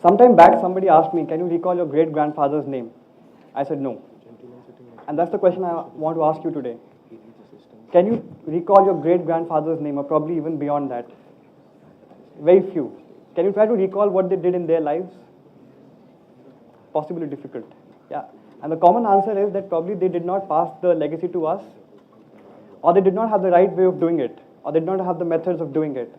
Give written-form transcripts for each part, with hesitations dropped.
Sometime back, somebody asked me, can you recall your great-grandfather's name? I said no. And that's the question I want to ask you today. Can you recall your great-grandfather's name, or probably even beyond that? Very few. Can you try to recall what they did in their lives? Possibly difficult. Yeah. And the common answer is that probably they did not pass the legacy to us, or they did not have the right way of doing it, or they did not have the methods of doing it.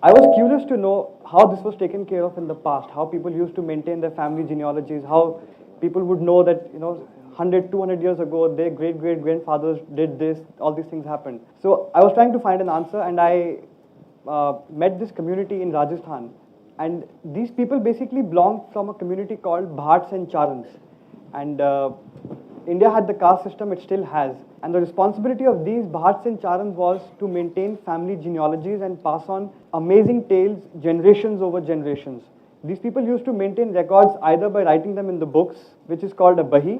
I was curious to know how this was taken care of in the past, how people used to maintain their family genealogies, how people would know that, 100, 200 years ago, their great-great-grandfathers did this, all these things happened. So I was trying to find an answer, and I met this community in Rajasthan. And these people basically belonged from a community called Bhats and Charans. And India had the caste system, it still has. And the responsibility of these Bhats and Charans was to maintain family genealogies and pass on amazing tales generations over generations. These people used to maintain records either by writing them in the books, which is called a Bahi,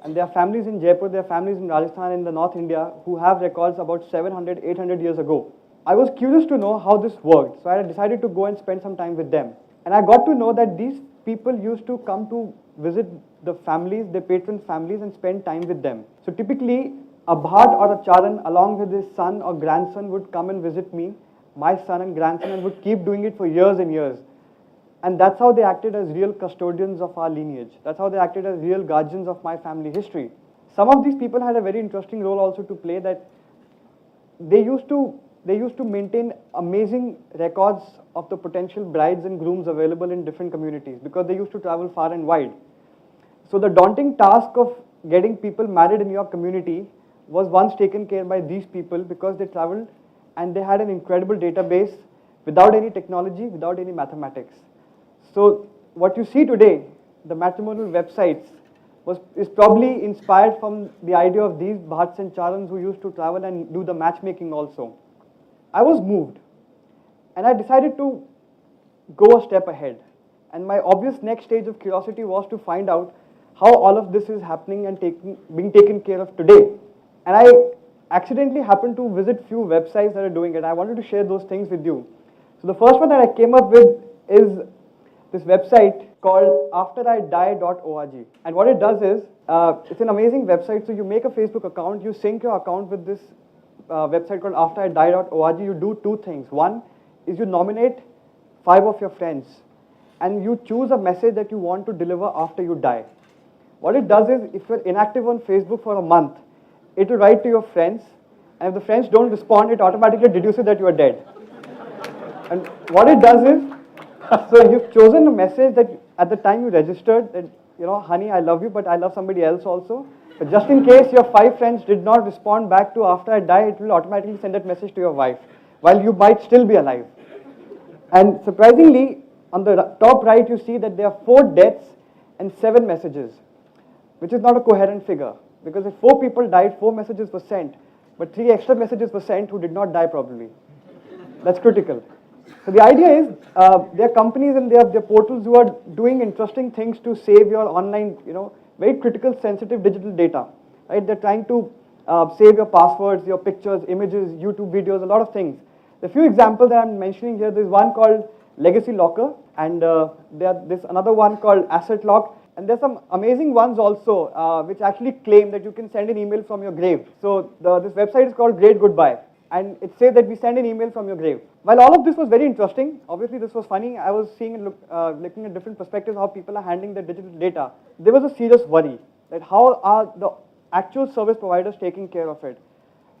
and there are families in Jaipur, there are families in Rajasthan, in the North India, who have records about 700, 800 years ago. I was curious to know how this worked, so I decided to go and spend some time with them. And I got to know that these people used to come to visit the families, their patron families, and spend time with them. So typically, a Bhat or a Charan, along with his son or grandson, would come and visit me, my son and grandson, and would keep doing it for years and years. And that's how they acted as real custodians of our lineage. That's how they acted as real guardians of my family history. Some of these people had a very interesting role also to play, that they used to maintain amazing records of the potential brides and grooms available in different communities, because they used to travel far and wide. So the daunting task of getting people married in your community was once taken care by these people, because they traveled and they had an incredible database without any technology, without any mathematics. So what you see today, the matrimonial websites, is probably inspired from the idea of these Bhats and Charans who used to travel and do the matchmaking also. I was moved, and I decided to go a step ahead. And my obvious next stage of curiosity was to find out how all of this is happening and being taken care of today. And I accidentally happened to visit few websites that are doing it. I wanted to share those things with you. So the first one that I came up with is this website called afteridie.org. And what it does is, it's an amazing website. So you make a Facebook account, you sync your account with this website called afteridie.org. You do two things. One is you nominate 5 of your friends, and you choose a message that you want to deliver after you die. What it does is, if you're inactive on Facebook for a month, it will write to your friends, and if the friends don't respond, it automatically deduces that you are dead. And what it does is, so you've chosen a message that at the time you registered, that, honey, I love you, but I love somebody else also. But just in case your 5 friends did not respond back to after I die, it will automatically send that message to your wife, while you might still be alive. And surprisingly, on the top right, you see that there are 4 deaths and 7 messages, which is not a coherent figure. Because if 4 people died, 4 messages were sent, but 3 extra messages were sent who did not die probably. That's critical. So the idea is, there are companies and there are portals who are doing interesting things to save your online, very critical, sensitive digital data. Right? They're trying to save your passwords, your pictures, images, YouTube videos, a lot of things. The few examples that I'm mentioning here, there's one called Legacy Locker, and there's another one called Asset Lock. And there's some amazing ones also, which actually claim that you can send an email from your grave. So this website is called Great Goodbye, and it says that we send an email from your grave. While all of this was very interesting, obviously this was funny, I was seeing and looking at different perspectives how people are handling their digital data. There was a serious worry that how are the actual service providers taking care of it.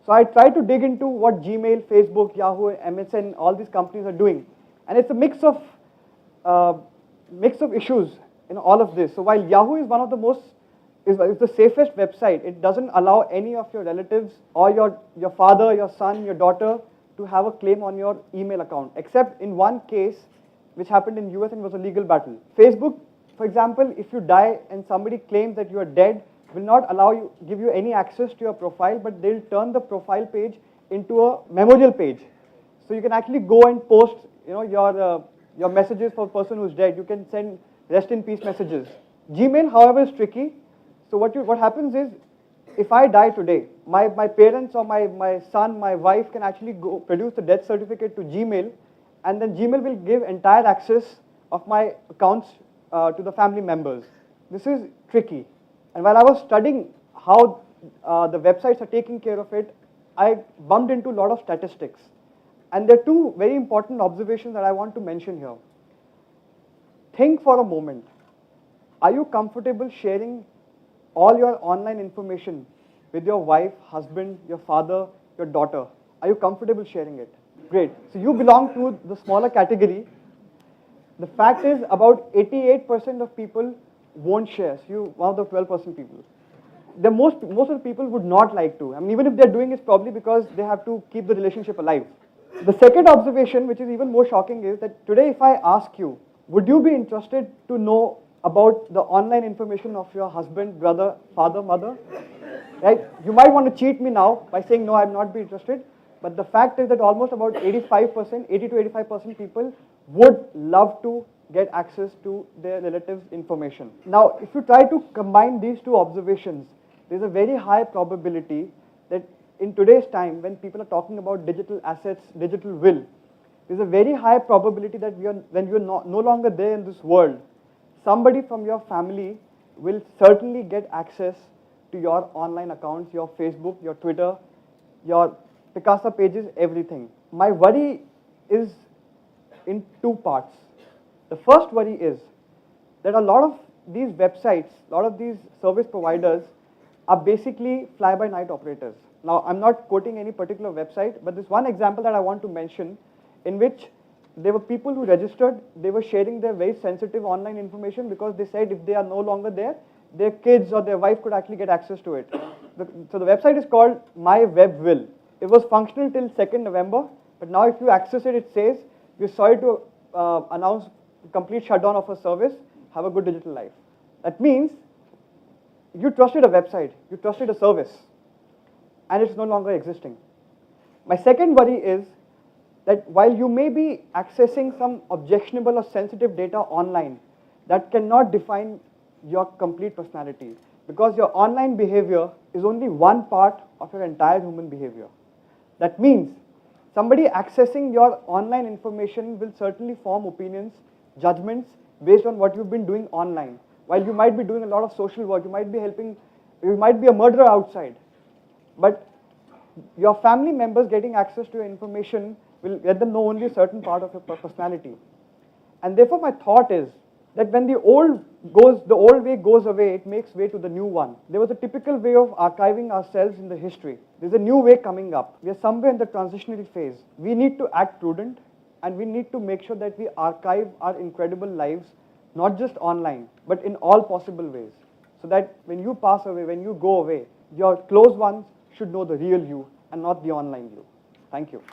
So I tried to dig into what Gmail, Facebook, Yahoo, MSN, all these companies are doing, and it's a mix of issues in all of this. So while Yahoo is one of the most, is the safest website, it doesn't allow any of your relatives or your father, your son, your daughter to have a claim on your email account, except in one case which happened in US and was a legal battle. Facebook, for example, if you die and somebody claims that you are dead, will not give you any access to your profile, but they'll turn the profile page into a memorial page. So you can actually go and post, your messages for a person who's dead. You can send rest in peace messages. Gmail, however, is tricky. So what happens is, if I die today, my parents or my son, my wife can actually go produce the death certificate to Gmail, and then Gmail will give entire access of my accounts to the family members. This is tricky. And while I was studying how the websites are taking care of it, I bumped into a lot of statistics. And there are two very important observations that I want to mention here. Think for a moment. Are you comfortable sharing all your online information with your wife, husband, your father, your daughter? Are you comfortable sharing it? Great. So you belong to the smaller category. The fact is about 88% of people won't share. So you one of the 12% people. Most of the people would not like to. I mean, even if they're doing it, probably because they have to keep the relationship alive. The second observation, which is even more shocking, is that today if I ask you, would you be interested to know about the online information of your husband, brother, father, mother? Right? You might want to cheat me now by saying, no, I'm not be interested. But the fact is that almost about 85%, 80 to 85% people would love to get access to their relatives' information. Now, if you try to combine these two observations, there's a very high probability that in today's time, when people are talking about digital assets, digital will, there's a very high probability that when you're no longer there in this world, somebody from your family will certainly get access to your online accounts, your Facebook, your Twitter, your Picasa pages, everything. My worry is in two parts. The first worry is that a lot of these websites, a lot of these service providers are basically fly-by-night operators. Now, I'm not quoting any particular website, but there's one example that I want to mention in which there were people who registered, they were sharing their very sensitive online information because they said if they are no longer there, their kids or their wife could actually get access to it. So the website is called My Web Will. It was functional till 2nd November, but now if you access it, it says, we're sorry to announce complete shutdown of a service, have a good digital life. That means you trusted a website, you trusted a service, and it's no longer existing. My second worry is that while you may be accessing some objectionable or sensitive data online, that cannot define your complete personality, because your online behavior is only one part of your entire human behavior. That means somebody accessing your online information will certainly form opinions, judgments based on what you've been doing online. While you might be doing a lot of social work, you might be helping, you might be a murderer outside, but your family members getting access to your information will let them know only a certain part of your personality. And therefore my thought is that when the old way goes away, it makes way to the new one. There was a typical way of archiving ourselves in the history. There's a new way coming up. We are somewhere in the transitionary phase. We need to act prudent, and we need to make sure that we archive our incredible lives, not just online, but in all possible ways. So that when you pass away, when you go away, your close ones should know the real you and not the online you. Thank you.